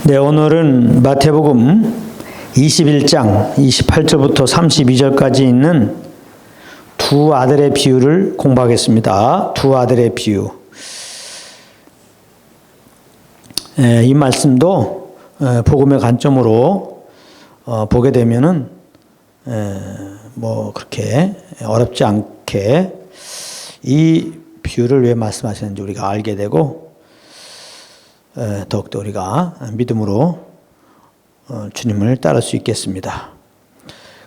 네, 오늘은 마태복음 21장 28절부터 32절까지 있는 두 아들의 비유를 공부하겠습니다. 두 아들의 비유. 이 말씀도 복음의 관점으로 보게 되면은 뭐 그렇게 어렵지 않게 이 비유를 왜 말씀하시는지 우리가 알게 되고 더욱더 우리가 믿음으로 주님을 따를 수 있겠습니다.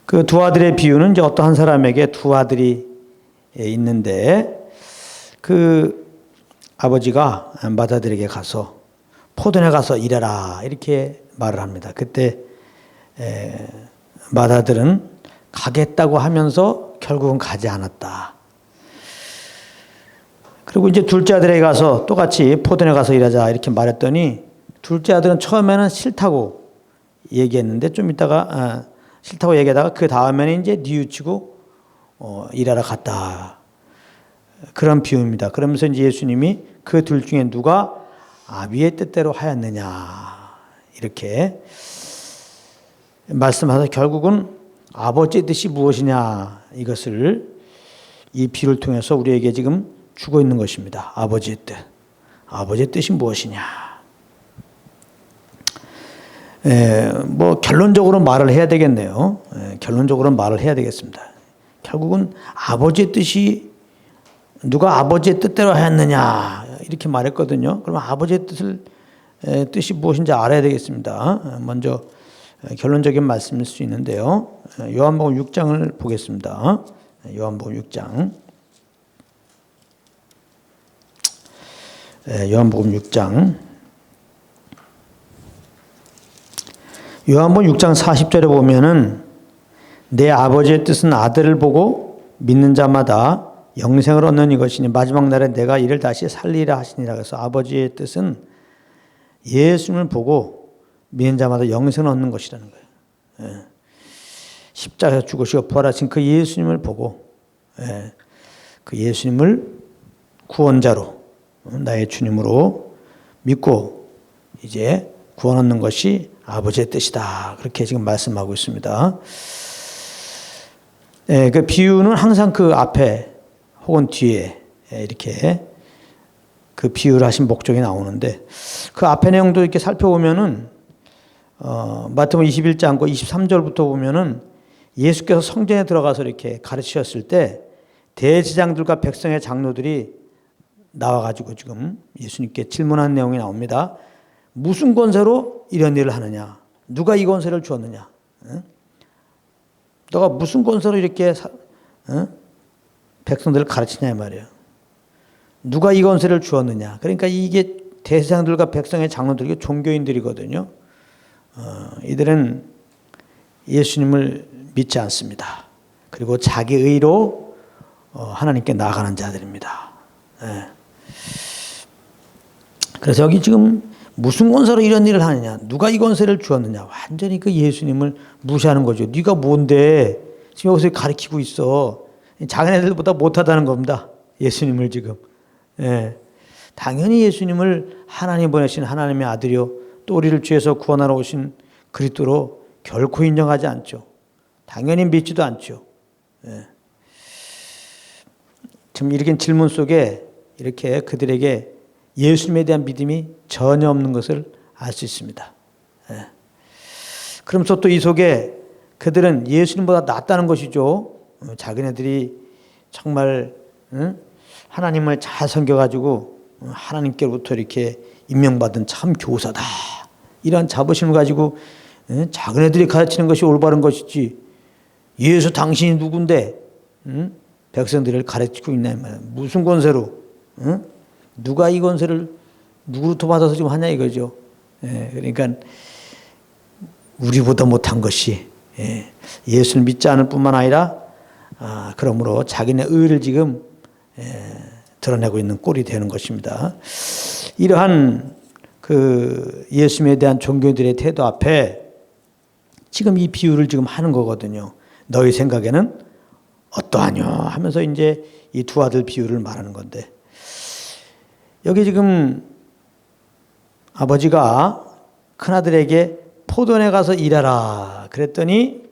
그 두 아들의 비유는 이제 어떠한 사람에게 두 아들이 있는데 그 아버지가 맏아들에게 가서 포도원에 가서 일해라 이렇게 말을 합니다. 그때 맏아들은 가겠다고 하면서 결국은 가지 않았다. 그리고 이제 둘째 아들에게 가서 똑같이 포도원에 가서 일하자 이렇게 말했더니 둘째 아들은 처음에는 싫다고 얘기했는데 좀 있다가 싫다고 얘기하다가 그 다음에는 이제 뉘우치고 일하러 갔다. 그런 비유입니다. 그러면서 이제 예수님이 그 둘 중에 누가 아비의 뜻대로 하였느냐 이렇게 말씀하셔서 결국은 아버지의 뜻이 무엇이냐 이것을 이 비유를 통해서 우리에게 지금 주고 있는 것입니다. 아버지의 뜻. 아버지의 뜻이 무엇이냐. 뭐 결론적으로 말을 해야 되겠네요. 결론적으로 말을 해야 되겠습니다. 결국은 아버지의 뜻이 누가 아버지의 뜻대로 하였느냐 이렇게 말했거든요. 그러면 아버지의 뜻이 무엇인지 알아야 되겠습니다. 먼저 결론적인 말씀일 수 있는데요. 요한복음 6장을 보겠습니다. 요한복음 6장. 요한복음 6장. 요한복음 6장 40절에 보면은 내 아버지의 뜻은 아들을 보고 믿는 자마다 영생을 얻는 이것이니 마지막 날에 내가 이를 다시 살리라 하시니라. 그래서 아버지의 뜻은 예수님을 보고 믿는 자마다 영생을 얻는 것이라는 거예요. 십자가에서 죽으시고 부활하신 그 예수님을 보고 그 예수님을 구원자로 나의 주님으로 믿고 이제 구원 얻는 것이 아버지의 뜻이다. 그렇게 지금 말씀하고 있습니다. 그 비유는 항상 그 앞에 혹은 뒤에 이렇게 그 비유를 하신 목적이 나오는데 그 앞에 내용도 이렇게 살펴보면은 마태복음 21장 23절부터 보면은 예수께서 성전에 들어가서 이렇게 가르치셨을 때 대제사장들과 백성의 장로들이 나와가지고 지금 예수님께 질문한 내용이 나옵니다. 무슨 권세로 이런 일을 하느냐? 누가 이 권세를 주었느냐? 너가 무슨 권세로 이렇게 백성들을 가르치냐 이 말이에요. 누가 이 권세를 주었느냐? 그러니까 이게 대제사장들과 백성의 장로들, 종교인들이거든요. 이들은 예수님을 믿지 않습니다. 그리고 자기 의로 하나님께 나아가는 자들입니다. 그래서 여기 지금 무슨 권세로 이런 일을 하느냐? 누가 이 권세를 주었느냐? 완전히 그 예수님을 무시하는 거죠. 네가 뭔데 지금 여기서 가르치고 있어. 자기네들보다 못하다는 겁니다. 예수님을 지금. 당연히 예수님을 하나님 보내신 하나님의 아들이요 또 우리를 죄에서 구원하러 오신 그리스도로 결코 인정하지 않죠. 당연히 믿지도 않죠. 지금 이렇게 질문 속에 이렇게 그들에게 예수님에 대한 믿음이 전혀 없는 것을 알 수 있습니다. 그러면서 또 이 속에 그들은 예수님보다 낫다는 것이죠. 자기네들이 정말 하나님을 잘 섬겨가지고 하나님께로부터 이렇게 임명받은 참 교사다. 이런 자부심을 가지고 자기네들이 가르치는 것이 올바른 것이지 예수 당신이 누군데 백성들을 가르치고 있나 말이야. 무슨 권세로? 누가 이 권세를 누구로부터 받아서 지금 하냐 이거죠. 그러니까 우리보다 못한 것이 예수를 믿지 않을 뿐만 아니라 그러므로 자기네 의를 지금 드러내고 있는 꼴이 되는 것입니다. 이러한 그 예수님에 대한 종교인들의 태도 앞에 지금 이 비유를 지금 하는 거거든요. 너희 생각에는 어떠하뇨 하면서 이제 이 두 아들 비유를 말하는 건데 여기 지금 아버지가 큰아들에게 포도원에 가서 일하라 그랬더니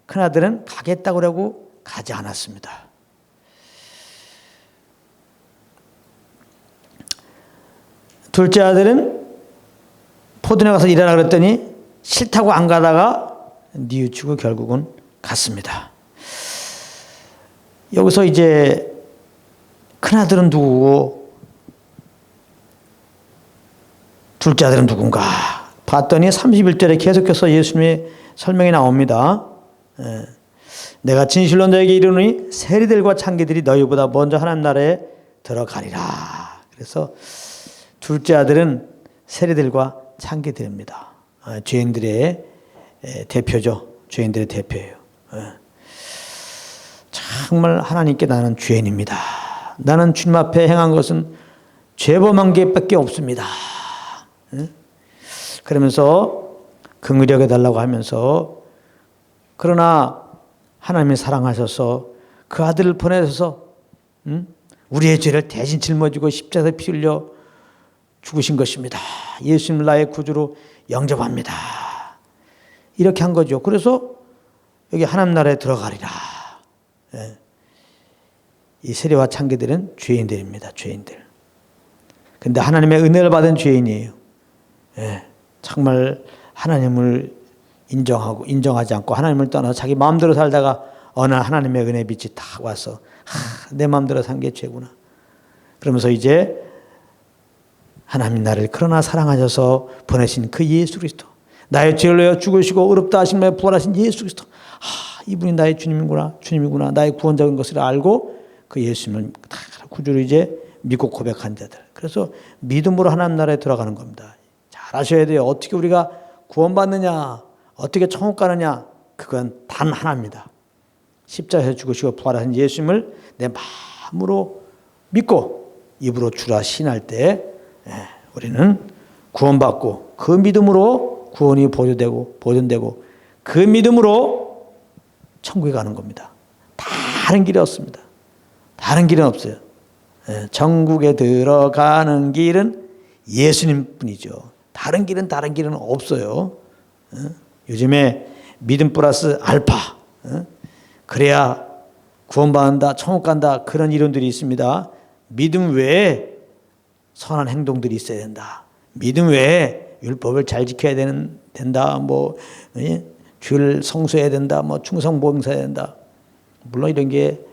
큰아들은 가겠다고 그러고 가지 않았습니다. 둘째 아들은 포도원에 가서 일하라 그랬더니 싫다고 안 가다가 뉘우치고 결국은 갔습니다. 여기서 이제 큰아들은 누구고 둘째 아들은 누군가 봤더니 31절에 계속해서 예수님의 설명이 나옵니다. 내가 진실로 너에게 이르노니 세리들과 창기들이 너희보다 먼저 하나님 나라에 들어가리라. 그래서 둘째 아들은 세리들과 창기들입니다. 죄인들의 대표죠. 죄인들의 대표예요. 정말 하나님께 나는 죄인입니다. 나는 주님 앞에 행한 것은 죄범한 게밖에 없습니다. 그러면서 긍휼히 여겨달라고 하면서 그러나 하나님이 사랑하셔서 그 아들을 보내셔서 우리의 죄를 대신 짊어지고 십자가에 피 흘려 죽으신 것입니다. 예수님 나의 구주로 영접합니다. 이렇게 한 거죠. 그래서 여기 하나님 나라에 들어가리라. 이 세리와 창기들은 죄인들입니다. 죄인들. 근데 하나님의 은혜를 받은 죄인이에요. 정말 하나님을 인정하지 않고 하나님을 떠나서 자기 마음대로 살다가 어느 날 하나님의 은혜 빛이 탁 와서 내 마음대로 산 게 죄구나. 그러면서 이제 하나님 나를 그러나 사랑하셔서 보내신 그 예수 그리스도, 나의 죄를 위하여 죽으시고 의롭다 하신 말에 부활하신 예수 그리스도, 이분이 나의 주님이구나, 나의 구원자인 것을 알고 그 예수님을 구주로 이제 믿고 고백한 자들. 그래서 믿음으로 하나님 나라에 들어가는 겁니다. 잘 아셔야 돼요. 어떻게 우리가 구원받느냐, 어떻게 천국 가느냐, 그건 단 하나입니다. 십자가에서 죽으시고 부활하신 예수님을 내 마음으로 믿고 입으로 주라 시인할 때 우리는 구원받고 그 믿음으로 구원이 보존되고 그 믿음으로 천국에 가는 겁니다. 다른 길이 없습니다. 다른 길은 없어요. 천국에 들어가는 길은 예수님 뿐이죠. 다른 길은 없어요. 요즘에 믿음 플러스 알파, 그래야 구원받는다, 천국 간다, 그런 이론들이 있습니다. 믿음 외에 선한 행동들이 있어야 된다. 믿음 외에 율법을 잘 지켜야 된다. 주를 성수해야 된다. 충성 봉사해야 된다. 물론 이런 게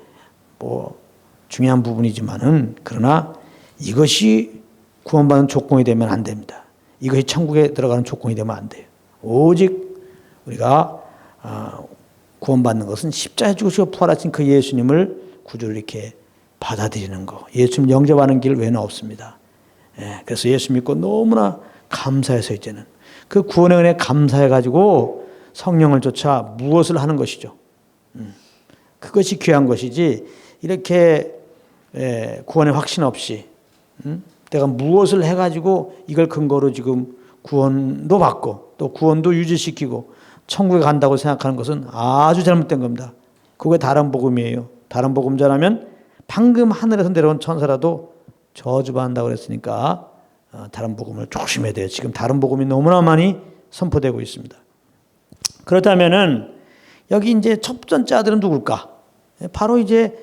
중요한 부분이지만은, 그러나 이것이 구원받는 조건이 되면 안 됩니다. 이것이 천국에 들어가는 조건이 되면 안 돼요. 오직 우리가 구원받는 것은 십자가에 죽으시고 부활하신 그 예수님을 구주로 이렇게 받아들이는 거, 예수님 영접하는 길 외에는 없습니다. 그래서 예수 믿고 너무나 감사해서 이제는 그 구원의 은혜에 감사해가지고 성령을 쫓아 무엇을 하는 것이죠. 그것이 귀한 것이지, 이렇게 구원의 확신 없이 내가 무엇을 해가지고 이걸 근거로 지금 구원도 받고 또 구원도 유지시키고 천국에 간다고 생각하는 것은 아주 잘못된 겁니다. 그게 다른 복음이에요. 다른 복음자라면 방금 하늘에서 내려온 천사라도 저주받는다고 그랬으니까 다른 복음을 조심해야 돼요. 지금 다른 복음이 너무나 많이 선포되고 있습니다. 그렇다면은 여기 이제 첫 번째 아들은 누굴까? 바로 이제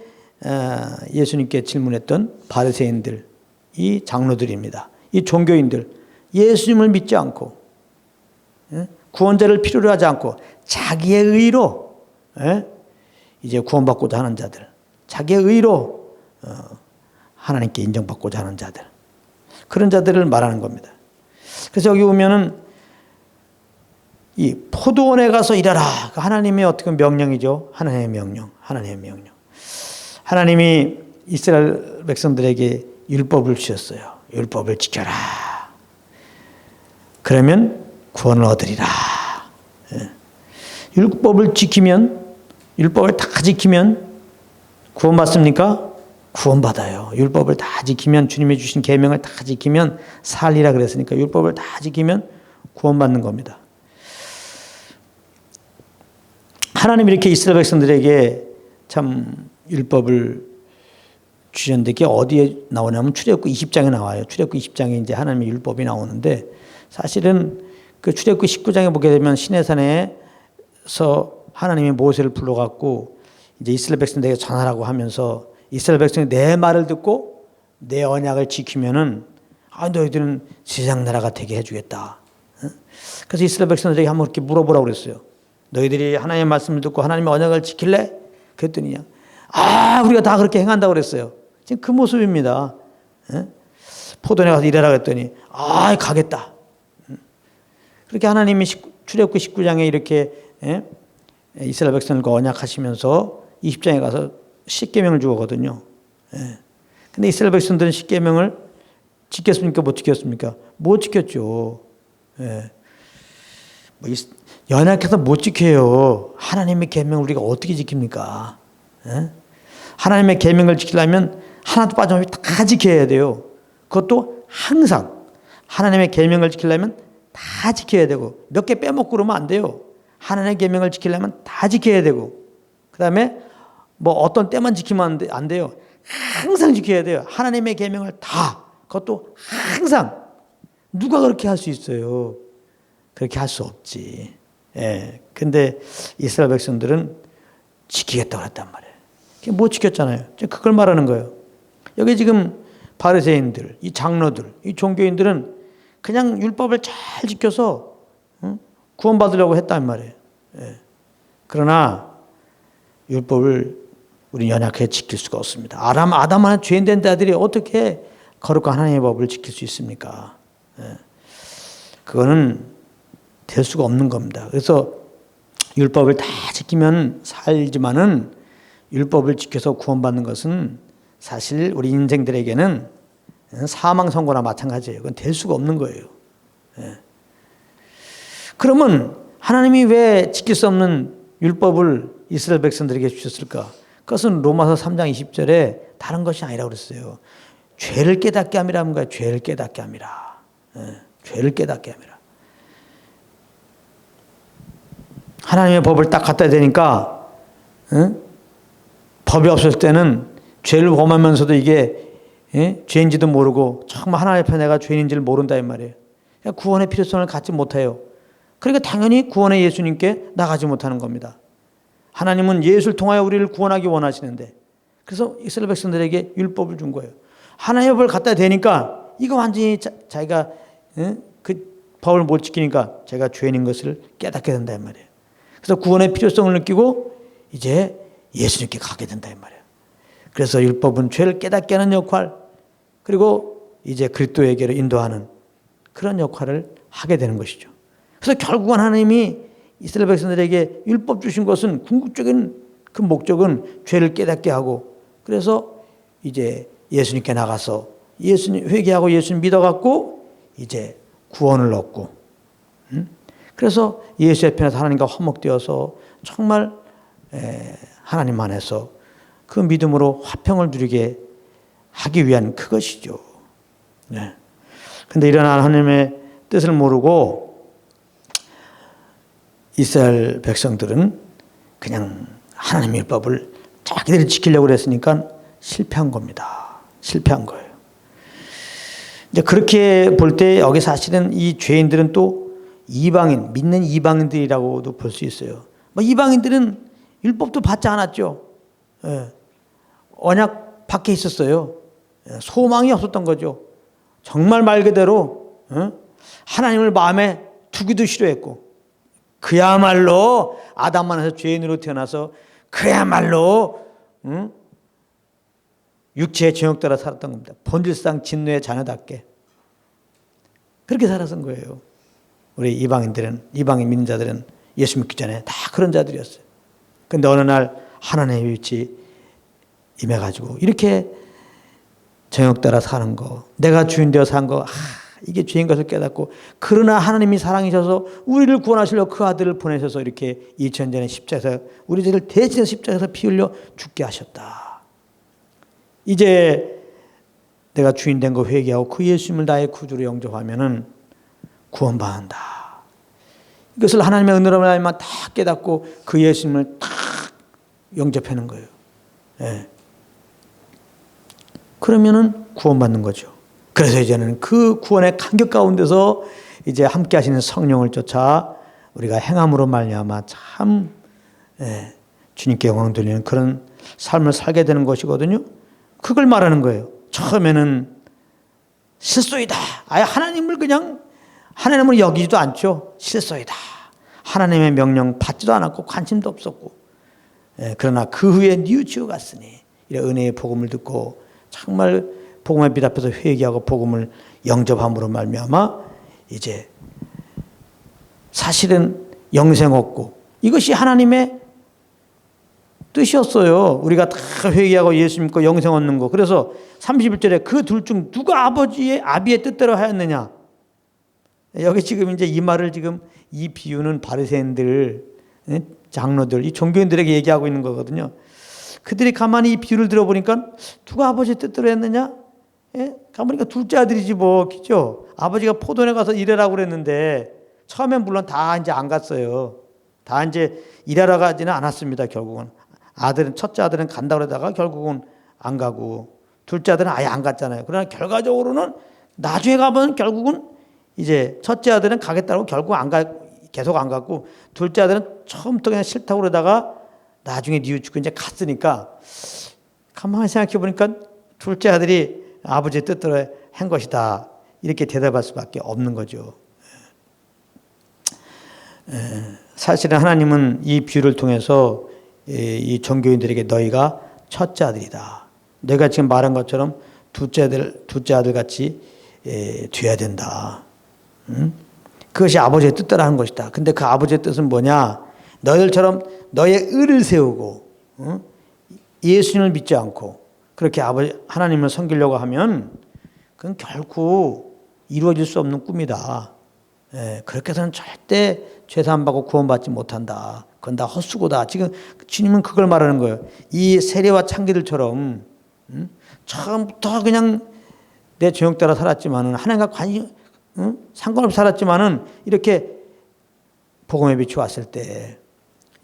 예수님께 질문했던 바리새인들, 이 장로들입니다. 이 종교인들, 예수님을 믿지 않고 구원자를 필요로 하지 않고 자기의 의로 이제 구원받고자 하는 자들, 자기의 의로 하나님께 인정받고자 하는 자들, 그런 자들을 말하는 겁니다. 그래서 여기 보면은 이 포도원에 가서 일하라, 하나님의 어떻게 명령이죠. 하나님의 명령. 하나님이 이스라엘 백성들에게 율법을 주셨어요. 율법을 지켜라. 그러면 구원을 얻으리라. 율법을 다 지키면 구원받습니까? 구원받아요. 율법을 다 지키면, 주님이 주신 계명을 다 지키면 살리라 그랬으니까 율법을 다 지키면 구원받는 겁니다. 하나님이 이렇게 이스라엘 백성들에게 참 율법을 주셨는데, 그게 어디에 나오냐면 출애굽기 20장에 나와요. 출애굽기 20장에 이제 하나님의 율법이 나오는데, 사실은 그 출애굽기 19장에 보게 되면 시내산에서 하나님이 모세를 불러갖고 이제 이스라엘 백성들에게 전하라고 하면서 이스라엘 백성이 내 말을 듣고 내 언약을 지키면은 너희들은 세상 나라가 되게 해주겠다. 그래서 이스라엘 백성들에게 한번 이렇게 물어보라고 그랬어요. 너희들이 하나님의 말씀을 듣고 하나님의 언약을 지킬래? 그랬더니 우리가 다 그렇게 행한다고 그랬어요. 지금 그 모습입니다. 포도원에 가서 일하라 그랬더니 가겠다. 그렇게 하나님이 출애굽기 19장에 이렇게 이스라엘 백성들과 언약하시면서 20장에 가서 십계명을 주거든요. 근데 이스라엘 백성들은 십계명을 지켰습니까? 못 지켰습니까? 못 지켰죠. 연약해서 못 지켜요. 하나님의 계명을 우리가 어떻게 지킵니까? 하나님의 계명을 지키려면 하나도 빠짐없이 다 지켜야 돼요. 그것도 항상 하나님의 계명을 지키려면 다 지켜야 되고 몇 개 빼먹고 그러면 안 돼요. 하나님의 계명을 지키려면 다 지켜야 되고 그다음에 뭐 어떤 때만 지키면 안 돼요. 항상 지켜야 돼요. 하나님의 계명을 다. 그것도 항상. 누가 그렇게 할 수 있어요? 그렇게 할 수 없지. 근데 이스라엘 백성들은 지키겠다고 했단 말이에요. 못 지켰잖아요. 그걸 말하는 거예요. 여기 지금 바리새인들, 이 장로들, 이 종교인들은 그냥 율법을 잘 지켜서 구원받으려고 했단 말이에요. 그러나 율법을 우리 연약해 지킬 수가 없습니다. 아담 안에 죄인된 자들이 어떻게 거룩한 하나님의 법을 지킬 수 있습니까? 그거는 될 수가 없는 겁니다. 그래서 율법을 다 지키면 살지만은 율법을 지켜서 구원받는 것은 사실 우리 인생들에게는 사망 선고나 마찬가지예요. 그건 될 수가 없는 거예요. 그러면 하나님이 왜 지킬 수 없는 율법을 이스라엘 백성들에게 주셨을까? 그것은 로마서 3장 20절에 다른 것이 아니라고 그랬어요. 죄를 깨닫게 함이라는 거야. 죄를 깨닫게 함이라. 죄를 깨닫게 함이라. 하나님의 법을 딱 갖다 대니까 법이 없을 때는 죄를 범하면서도 이게 죄인지도 모르고 정말 하나님 앞에 내가 죄인인지를 모른다 이 말이에요. 구원의 필요성을 갖지 못해요. 그러니까 당연히 구원의 예수님께 나가지 못하는 겁니다. 하나님은 예수를 통하여 우리를 구원하기 원하시는데 그래서 이스라엘 백성들에게 율법을 준 거예요. 하나님의 법을 갖다 대니까 이거 완전히 자기가 그 법을 못 지키니까 제가 죄인인 것을 깨닫게 된다 이 말이에요. 그래서 구원의 필요성을 느끼고 이제 예수님께 가게 된다 이 말이에요. 그래서 율법은 죄를 깨닫게 하는 역할 그리고 이제 그리스도에게로 인도하는 그런 역할을 하게 되는 것이죠. 그래서 결국은 하나님이 이스라엘 백성들에게 율법 주신 것은 궁극적인 그 목적은 죄를 깨닫게 하고 그래서 이제 예수님께 나가서 예수님 회개하고 예수님 믿어갖고 이제 구원을 얻고 그래서 예수의 편에서 하나님과 화목되어서 정말 하나님 안에서 그 믿음으로 화평을 누리게 하기 위한 그것이죠. 그런데 이런 하나님의 뜻을 모르고 이스라엘 백성들은 그냥 하나님의 율법을 자기들이 지키려고 그랬으니까 실패한 겁니다. 실패한 거예요. 이제 그렇게 볼 때 여기 사실은 이 죄인들은 또 이방인, 믿는 이방인들이라고도 볼 수 있어요. 뭐 이방인들은 율법도 받지 않았죠. 언약 밖에 있었어요. 소망이 없었던 거죠. 정말 말 그대로 하나님을 마음에 두기도 싫어했고 그야말로 아담 안에서 죄인으로 태어나서 그야말로 육체의 정욕 따라 살았던 겁니다. 본질상 진노의 자녀답게 그렇게 살았던 거예요. 우리 이방인들은 이방인 믿는 자들은 예수 믿기 전에 다 그런 자들이었어요. 그런데 어느 날 하나님의 빛이 임해가지고 이렇게 정욕 따라 사는 거 내가 주인 되어 산 거 이게 죄인 것을 깨닫고 그러나 하나님이 사랑이셔서 우리를 구원하시려고 그 아들을 보내셔서 이렇게 2000년 전에 십자가에서 우리들을 대신해서 십자가에서 피 흘려 죽게 하셨다. 이제 내가 주인 된 거 회개하고 그 예수님을 나의 구주로 영접하면은 구원받는다. 이것을 하나님의 은혜로 말미암아 다 깨닫고 그 예수님을 딱 영접하는 거예요. 그러면은 구원받는 거죠. 그래서 이제는 그 구원의 감격 가운데서 이제 함께 하시는 성령을 쫓아 우리가 행함으로 말미암아 참 주님께 영광 돌리는 그런 삶을 살게 되는 것이거든요. 그걸 말하는 거예요. 처음에는 실소이다. 아예 하나님을 그냥 하나님을 여기지도 않죠. 실소이다. 하나님의 명령 받지도 않았고 관심도 없었고, 그러나 그 후에 뉘우치고 갔으니 이런 은혜의 복음을 듣고 정말 복음의 빛 앞에서 회개하고 복음을 영접함으로 말미암아 이제 사실은 영생 얻고, 이것이 하나님의 뜻이었어요. 우리가 다 회개하고 예수 믿고 영생 얻는 거. 그래서 31절에 그 둘 중 누가 아비의 뜻대로 하였느냐. 여기 지금 이제 이 말을 지금 이 비유는 바리새인들, 장로들, 이 종교인들에게 얘기하고 있는 거거든요. 그들이 가만히 이 비유를 들어보니까 누가 아버지 뜻대로 했느냐? 가보니까 둘째 아들이지 뭐, 그죠? 아버지가 포도원에 가서 일하라고 그랬는데 처음엔 물론 다 이제 안 갔어요. 다 이제 일하러 가지는 않았습니다. 결국은 첫째 아들은 간다고 그러다가 결국은 안 가고, 둘째 아들은 아예 안 갔잖아요. 그러나 결과적으로는 나중에 가면 결국은 이제 첫째 아들은 가겠다고 결국 계속 안 갔고, 둘째 아들은 처음부터 그냥 싫다고 그러다가 나중에 뉘우치고 이제 갔으니까, 가만히 생각해 보니까 둘째 아들이 아버지의 뜻대로 한 것이다, 이렇게 대답할 수밖에 없는 거죠. 사실은 하나님은 이 비유를 통해서 이 종교인들에게 너희가 첫째 아들이다, 내가 지금 말한 것처럼 둘째 아들 같이 돼야 된다. 그것이 아버지의 뜻대로 하는 것이다. 근데 그 아버지의 뜻은 뭐냐? 너희들처럼 너의 의를 세우고 예수님을 믿지 않고 그렇게 하나님을 섬기려고 하면 그건 결코 이루어질 수 없는 꿈이다. 그렇게 해서는 절대 죄사함 받고 구원받지 못한다. 그건 다 헛수고다. 지금 주님은 그걸 말하는 거예요. 이 세례와 창기들처럼 처음부터 그냥 내 정욕 따라 살았지만은, 하나님과 관심 상관없이 살았지만은, 이렇게 복음의 빛이 왔을 때,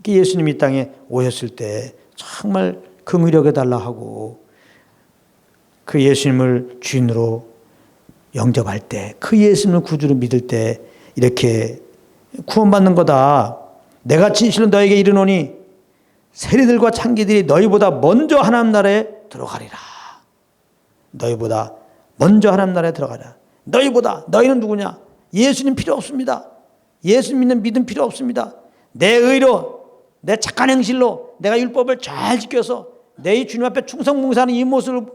예수님이 이 땅에 오셨을 때 정말 긍휼히 달라 하고 그 예수님을 주인으로 영접할 때, 그 예수님을 구주로 믿을 때 이렇게 구원받는 거다. 내가 진실로 너에게 이르노니 세리들과 창기들이 너희보다 먼저 하나님 나라에 들어가리라. 너희보다 먼저 하나님 나라에 들어가라. 너희는 누구냐? 예수님 필요 없습니다. 예수 믿는 믿음 필요 없습니다. 내 의로, 내 착한 행실로 내가 율법을 잘 지켜서 내 주님 앞에 충성봉사하는 이 모습으로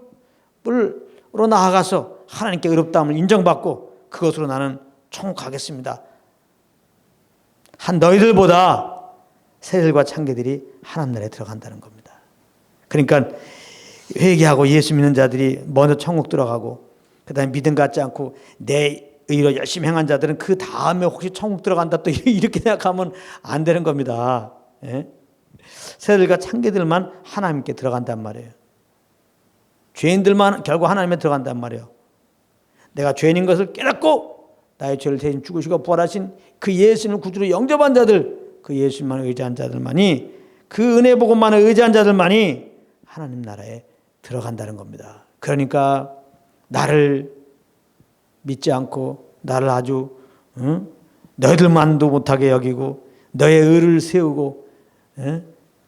나아가서 하나님께 의롭다함을 인정받고 그것으로 나는 천국 가겠습니다. 한 너희들보다 세리들과 창기들이 하나님 나라에 들어간다는 겁니다. 그러니까 회개하고 예수 믿는 자들이 먼저 천국 들어가고, 그 다음에 믿음 갖지 않고 내 의로 열심히 행한 자들은 그 다음에 혹시 천국 들어간다 또 이렇게 생각하면 안 되는 겁니다. 세리들과 창기들만 하나님께 들어간단 말이에요. 죄인들만 결국 하나님에 들어간단 말이에요. 내가 죄인인 것을 깨닫고 나의 죄를 대신 죽으시고 부활하신 그 예수님을 구주로 영접한 자들, 그 예수님만 의지한 자들만이, 그 은혜 복음만을 의지한 자들만이 하나님 나라에 들어간다는 겁니다. 그러니까 나를 믿지 않고 나를 아주 너희들만도 못하게 여기고 너의 의를 세우고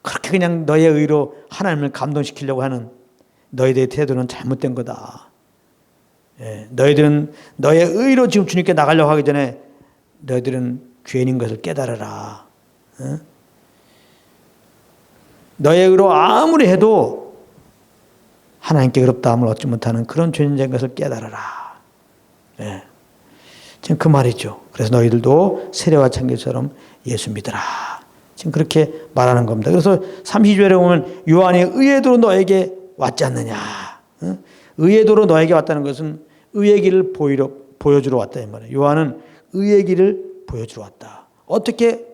그렇게 그냥 너의 의로 하나님을 감동시키려고 하는 너희들의 태도는 잘못된 거다. 너희들은 너의 의로 지금 주님께 나가려고 하기 전에 너희들은 죄인인 것을 깨달아라. 너의 의로 아무리 해도 하나님께 의롭다함을 얻지 못하는 그런 죄인인 것을 깨달아라. 지금 그 말이죠. 그래서 너희들도 세례와 창기처럼 예수 믿으라. 지금 그렇게 말하는 겁니다. 그래서 32절에 보면 요한이 의의 도로 너에게 왔지 않느냐. 의의 도로 너에게 왔다는 것은 의의 길을 보여주러 왔다 이 말이에요. 요한은 의의 길을 보여주러 왔다. 어떻게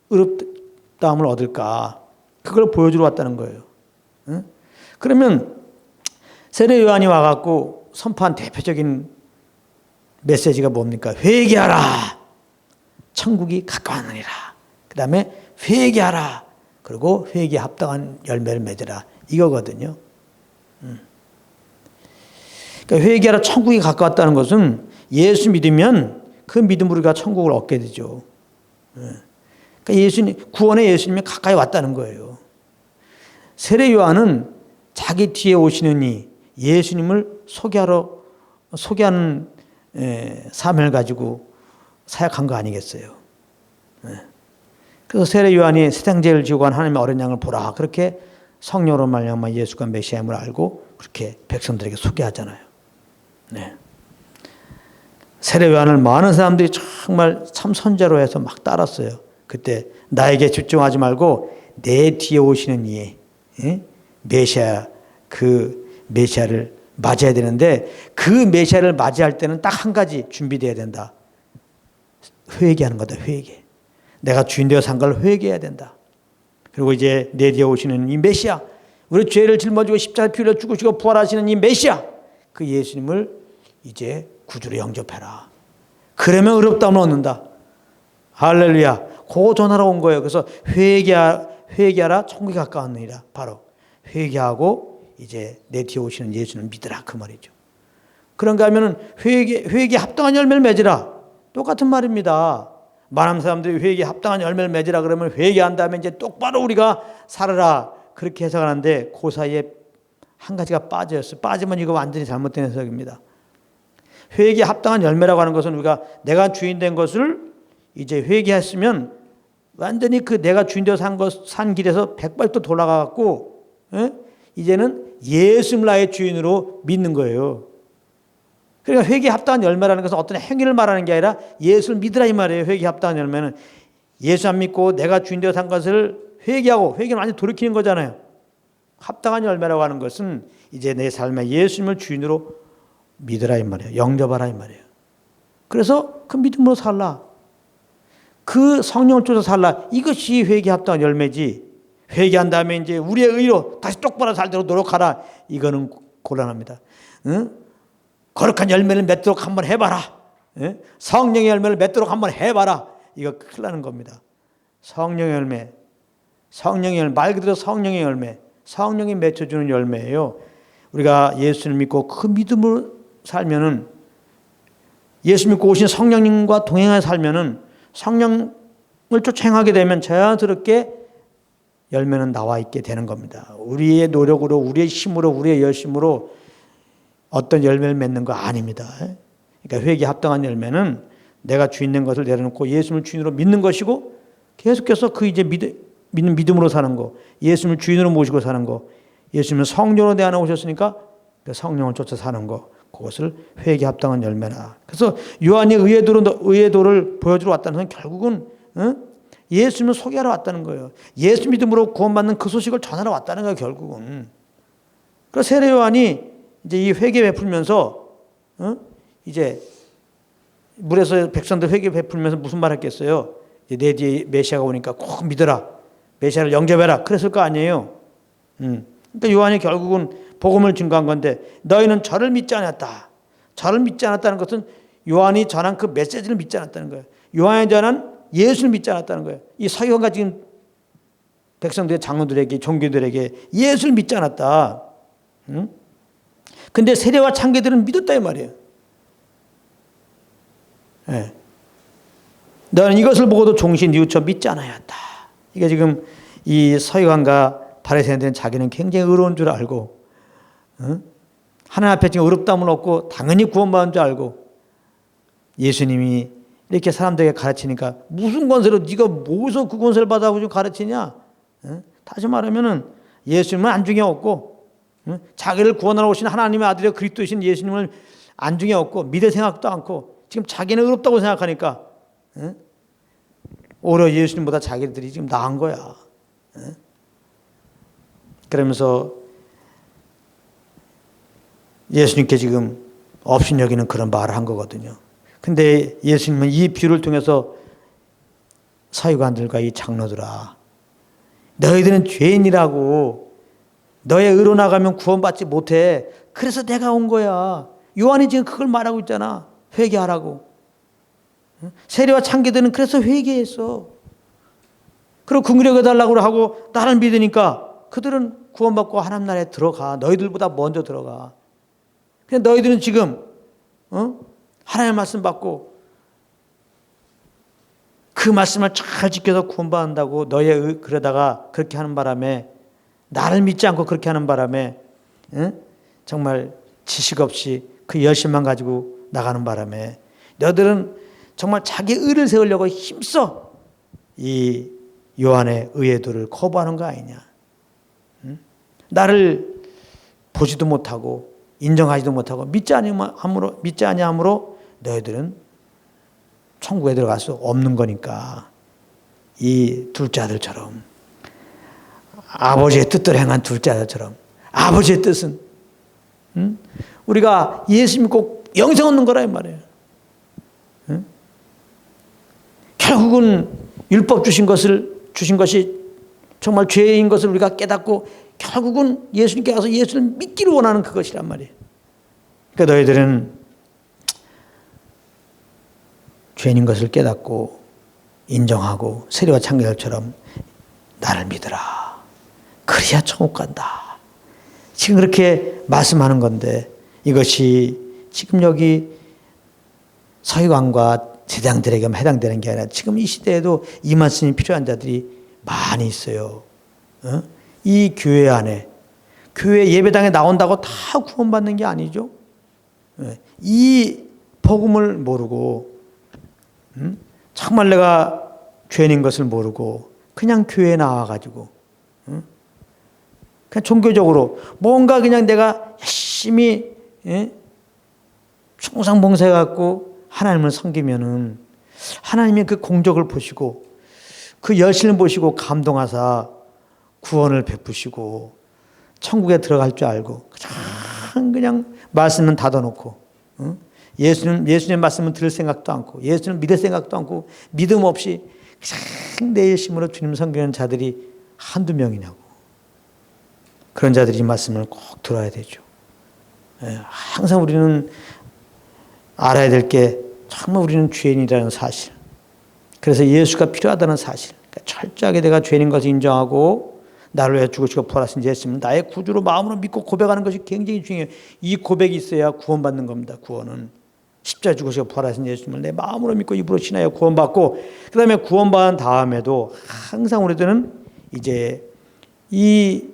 의롭다함을 얻을까? 그걸 보여주러 왔다는 거예요. 그러면 세례 요한이 와갖고 선포한 대표적인 메시지가 뭡니까? 회개하라. 천국이 가까웠느니라. 그 다음에 회개하라. 그리고 회개에 합당한 열매를 맺으라. 이거거든요. 그러니까 회개하라, 천국이 가까웠다는 것은 예수 믿으면 그 믿음으로 우리가 천국을 얻게 되죠. 그러니까 예수님, 구원의 예수님이 가까이 왔다는 거예요. 세례 요한은 자기 뒤에 오시는 이 예수님을 소개하는 사명을 가지고 사역한 거 아니겠어요. 그래서 세례 요한이 세상죄를 지고 간 하나님의 어린 양을 보라, 그렇게 성령으로 말미암아 예수가 메시아임을 알고 그렇게 백성들에게 소개하잖아요. 네. 세례 요한을 많은 사람들이 정말 참 선제로 해서 막 따랐어요. 그때 나에게 집중하지 말고 내 뒤에 오시는 이 메시아, 그 메시아를 맞이해야 되는데, 그 메시아를 맞이할 때는 딱 한 가지 준비되어야 된다. 회개하는 거다. 회개. 내가 주인 되어 산 걸 회개해야 된다. 그리고 이제 내 뒤에 오시는 이 메시아, 우리 죄를 짊어지고 십자가에 피 흘려 죽으시고 부활하시는 이 메시아, 그 예수님을 이제 구주로 영접해라. 그러면 의롭다함을 얻는다. 할렐루야. 그거 전하러 온 거예요. 그래서 회개하라, 천국이 가까웠느니라. 바로 회개하고 이제 내 뒤에 오시는 예수는 믿으라, 그 말이죠. 그런가 하면은 회개에 합당한 열매를 맺으라. 똑같은 말입니다. 많은 사람들이 회개에 합당한 열매를 맺으라 그러면 회개한 다음에 이제 똑바로 우리가 살아라, 그렇게 해석하는데 그 사이에 한 가지가 빠졌어요. 빠지면 이거 완전히 잘못된 해석입니다. 회개에 합당한 열매라고 하는 것은 우리가 내가 주인 된 것을 이제 회개했으면 완전히 그 내가 주인 되어 산 길에서 180도 돌아가갖고 이제는 예수를 나의 주인으로 믿는 거예요. 그러니까 회개에 합당한 열매라는 것은 어떤 행위를 말하는 게 아니라 예수를 믿으라 이 말이에요. 회개에 합당한 열매는 예수 안 믿고 내가 주인 되어 산 것을 회개하고, 회개는 완전히 돌이키는 거잖아요. 합당한 열매라고 하는 것은 이제 내 삶에 예수님을 주인으로 믿으라 이 말이에요. 영접하라 이 말이에요. 그래서 그 믿음으로 살라. 그 성령을 쫓아 살라. 이것이 회개에 합당한 열매지. 회개한 다음에 이제 우리의 의로 다시 똑바로 살도록 노력하라. 이거는 곤란합니다. 거룩한 열매를 맺도록 한번 해봐라. 성령의 열매를 맺도록 한번 해봐라. 이거 큰일 나는 겁니다. 성령의 열매. 말 그대로 성령의 열매. 성령이 맺혀주는 열매예요. 우리가 예수를 믿고 그 믿음으로 살면은, 예수 믿고 오신 성령님과 동행하여 살면은, 성령을 쫓아 행하게 되면 자연스럽게 열매는 나와 있게 되는 겁니다. 우리의 노력으로, 우리의 힘으로, 우리의 열심으로 어떤 열매를 맺는 거 아닙니다. 그러니까 회개에 합당한 열매는 내가 주인 된 것을 내려놓고 예수님을 주인으로 믿는 것이고, 계속해서 그 이제 믿는 믿음으로 사는 거, 예수님을 주인으로 모시고 사는 거, 예수님은 성령으로 내 안에 오셨으니까 그 성령을 쫓아 사는 거, 그것을 회개에 합당한 열매라. 그래서 요한이 의의 도를 보여주러 왔다는 것은 결국은 예수님을 소개하러 왔다는 거예요. 예수 믿음으로 구원받는 그 소식을 전하러 왔다는 거예요, 결국은. 그래서 세례 요한이 이제 이 회개 베풀면서 이제 물에서 백성들 회개 베풀면서 무슨 말 했겠어요? 내 뒤에 메시아가 오니까 꼭 믿어라. 메시아를 영접해라. 그랬을 거 아니에요. 그러니까 요한이 결국은 복음을 증거한 건데, 너희는 저를 믿지 않았다. 저를 믿지 않았다는 것은 요한이 전한 그 메시지를 믿지 않았다는 거예요. 요한이 전한 예수를 믿지 않았다는 거예요. 이 서기관과 지금 백성들의 장로들에게, 종교들에게 예수를 믿지 않았다. 근데 세례와 창기들은 믿었다 이 말이에요. 네. 너는 이것을 보고도 종시 뉘우쳐 믿지 않아야했다. 이게 지금 이 서기관과 바리새인들은 자기는 굉장히 의로운 줄 알고, 하나님 앞에 지금 의롭다함을 얻고 당연히 구원받은 줄 알고, 예수님이 이렇게 사람들에게 가르치니까 무슨 권세로 네가 뭐서 그 권세를 받아가지고 가르치냐? 다시 말하면은 예수님은 안중에 없고, 자기를 구원하러 오신 하나님의 아들이여 그리스도이신 예수님을 안중에 없고 믿을 생각도 않고, 지금 자기는 의롭다고 생각하니까 오히려 예수님보다 자기들이 지금 나은 거야. 그러면서 예수님께 지금 업신여기는 그런 말을 한 거거든요. 근데 예수님은 이 비유를 통해서 서기관들과 이 장로들아, 너희들은 죄인이라고, 너의 의로 나가면 구원받지 못해. 그래서 내가 온 거야. 요한이 지금 그걸 말하고 있잖아. 회개하라고. 세례와 창기들은 그래서 회개했어. 그리고 긍휼히 달라고 하고 나를 믿으니까 그들은 구원받고 하나님 나라에 들어가. 너희들보다 먼저 들어가. 그냥 너희들은 지금 하나님의 말씀 받고 그 말씀을 잘 지켜서 구원받는다고 그러다가 그렇게 하는 바람에 나를 믿지 않고 그렇게 하는 바람에 정말 지식 없이 그 열심만 가지고 나가는 바람에 너희들은 정말 자기 의를 세우려고 힘써 이 요한의 의도를 거부하는 거 아니냐. 나를 보지도 못하고 인정하지도 못하고 믿지 아니함으로 너희들은 천국에 들어갈 수 없는 거니까 이 둘째 아들처럼 아버지의 뜻대로 행한 둘째 아들처럼 아버지의 뜻은 우리가 예수 믿고 영생 얻는 거라 이 말이에요. 결국은 율법 주신 것이 정말 죄인 것을 우리가 깨닫고 결국은 예수님께 가서 예수를 믿기를 원하는 그것이란 말이에요. 그러니까 너희들은 죄인인 것을 깨닫고 인정하고 세리와 창기들처럼 나를 믿으라. 그래야 천국 간다. 지금 그렇게 말씀하는 건데 이것이 지금 여기 서기관과 제장들에게만 해당되는 게 아니라 지금 이 시대에도 이 말씀이 필요한 자들이 많이 있어요. 이 교회 안에 교회 예배당에 나온다고 다 구원받는 게 아니죠. 이 복음을 모르고 정말 내가 죄인인 것을 모르고 그냥 교회에 나와가지고 그냥 종교적으로 뭔가 그냥 내가 열심히 충성봉사해갖고 하나님을 섬기면은 하나님이 그 공적을 보시고 그 열심을 보시고 감동하사 구원을 베푸시고 천국에 들어갈 줄 알고 그냥 말씀은 닫아놓고 예수님 말씀은 들을 생각도 않고 예수님 믿을 생각도 않고 믿음 없이 그냥 내 열심으로 주님 섬기는 자들이 한두 명이냐고. 그런 자들이 이 말씀을 꼭 들어야 되죠. 항상 우리는 알아야 될 게 정말 우리는 죄인이라는 사실. 그래서 예수가 필요하다는 사실. 그러니까 철저하게 내가 죄인인 것을 인정하고 나를 위해 죽으시고 부활하신 예수님은 나의 구주로 마음으로 믿고 고백하는 것이 굉장히 중요해요. 이 고백이 있어야 구원받는 겁니다. 구원은. 십자가에 죽으시고 부활하신 예수님을 내 마음으로 믿고 입으로 신하여 구원받고 그 다음에 구원받은 다음에도 항상 우리들은 이제 이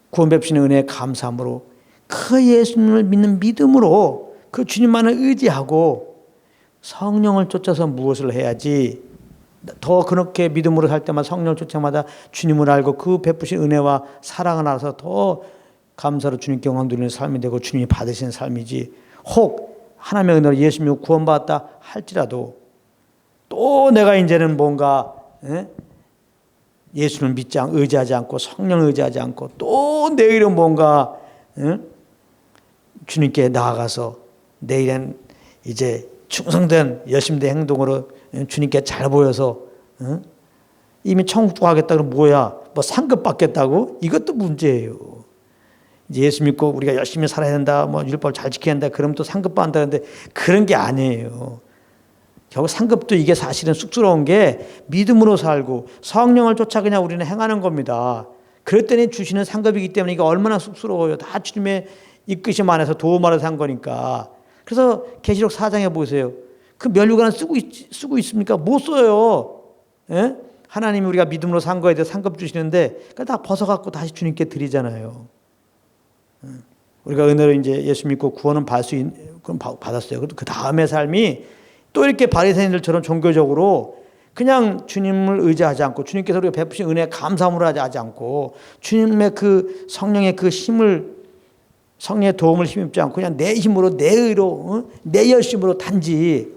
구원 베푸시는 은혜에 감사함으로 그 예수님을 믿는 믿음으로 그 주님만을 의지하고 성령을 쫓아서 무엇을 해야지 더 그렇게 믿음으로 살 때마다 성령을 쫓아마다 주님을 알고 그 베푸신 은혜와 사랑을 알아서 더 감사로 주님께 영광 돌리는 삶이 되고 주님이 받으시는 삶이지 혹 하나님의 은혜로 예수 믿고 구원받았다 할지라도 또 내가 이제는 뭔가 예수를 의지하지 않고 성령을 의지하지 않고 또 내일은 뭔가 주님께 나아가서 내일은 이제 충성된 열심된 행동으로 주님께 잘 보여서 이미 천국 가겠다 그러면 뭐야 뭐 상급 받겠다고 이것도 문제예요. 이제 예수 믿고 우리가 열심히 살아야 된다 뭐 율법을 잘 지켜야 된다 그러면 또 상급 받는다는데 그런 게 아니에요. 결국 상급도 이게 사실은 쑥스러운 게 믿음으로 살고 성령을 쫓아 그냥 우리는 행하는 겁니다. 그랬더니 주시는 상급이기 때문에 이게 얼마나 쑥스러워요. 다 주님의 이끄심 안에서 도움 아래서 한 거니까. 그래서 계시록 4장에 보세요. 그 면류관을 쓰고 있습니까? 못 써요. 예? 하나님이 우리가 믿음으로 산 거에 대해 상급 주시는데 다 벗어갖고 다시 주님께 드리잖아요. 우리가 은혜로 이제 예수 믿고 구원은 받았어요. 그 다음의 삶이 또 이렇게 바리새인들처럼 종교적으로 그냥 주님을 의지하지 않고 주님께서 우리가 베푸신 은혜에 감사함으로 하지 않고 주님의 그 성령의 그 힘을 성령의 도움을 힘입지 않고 그냥 내 힘으로 내 의로 내 열심으로 단지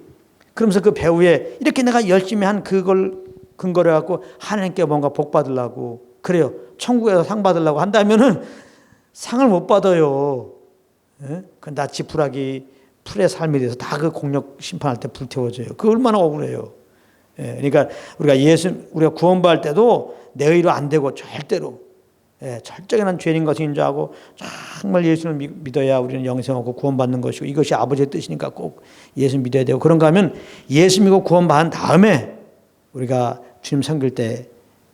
그러면서 그 배후에 이렇게 내가 열심히 한 그걸 근거로 해갖고 하나님께 뭔가 복 받으려고 그래요. 천국에서 상 받으려고 한다면은 상을 못 받아요. 그 나 지푸라기 풀의 삶에 대해서 다 그 공력 심판할 때 불태워져요. 그 얼마나 억울해요. 그러니까 우리가 구원받을 때도 내 의로 안 되고 절대로 철저한 죄인 것을 인정하고 정말 예수를 믿어야 우리는 영생하고 구원받는 것이고 이것이 아버지의 뜻이니까 꼭 예수 믿어야 되고 그런가 하면 예수 믿고 구원받은 다음에 우리가 주님 섬길 때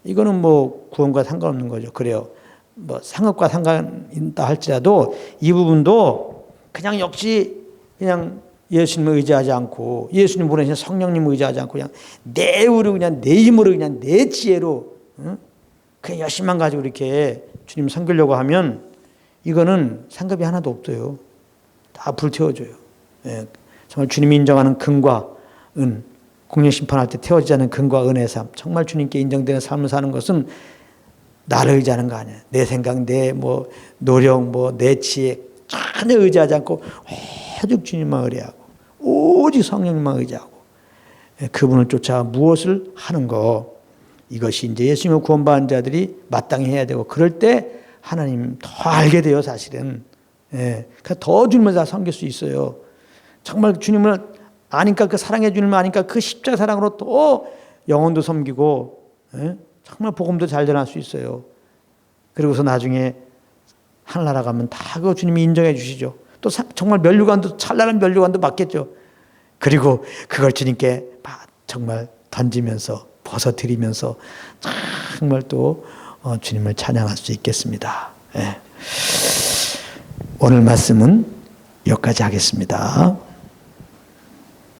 이거는 뭐 구원과 상관없는 거죠. 그래요. 뭐 상급과 상관 있다 할지라도 이 부분도 그냥 역시 그냥 예수님을 의지하지 않고 예수님 보내신 성령님을 의지하지 않고 그냥 내 의로 그냥 내 힘으로 그냥 내 지혜로 그냥 열심만 가지고 이렇게 주님 섬기려고 하면 이거는 상급이 하나도 없어요. 다 불태워져요. 예, 정말 주님이 인정하는 금과 은, 공영 심판할 때 태워지지 않는 금과 은의 삶, 정말 주님께 인정되는 삶을 사는 것은 나를 의지하는 거 아니에요. 내 생각, 내 뭐 노력, 뭐 내 지혜 전혀 의지하지 않고 오직 주님만 의뢰하고 오직 성령님만 의지하고 그분을 쫓아 무엇을 하는 거, 이것이 이제 예수님을 구원받은 자들이 마땅히 해야 되고, 그럴 때 하나님 더 알게 돼요, 사실은. 예, 그러니까 더 주님을 다 섬길 수 있어요. 정말 주님을 아니까, 그 사랑해 주님을 아니까 그 십자가 사랑으로 또 영혼도 섬기고, 예? 정말 복음도 잘 전할 수 있어요. 그리고서 나중에 하늘나라 가면 다 그 주님이 인정해 주시죠. 또 정말 면류관도, 찬란한 면류관도 받겠죠. 그리고 그걸 주님께 정말 던지면서 벗어드리면서 정말 또 주님을 찬양할 수 있겠습니다. 예. 오늘 말씀은 여기까지 하겠습니다.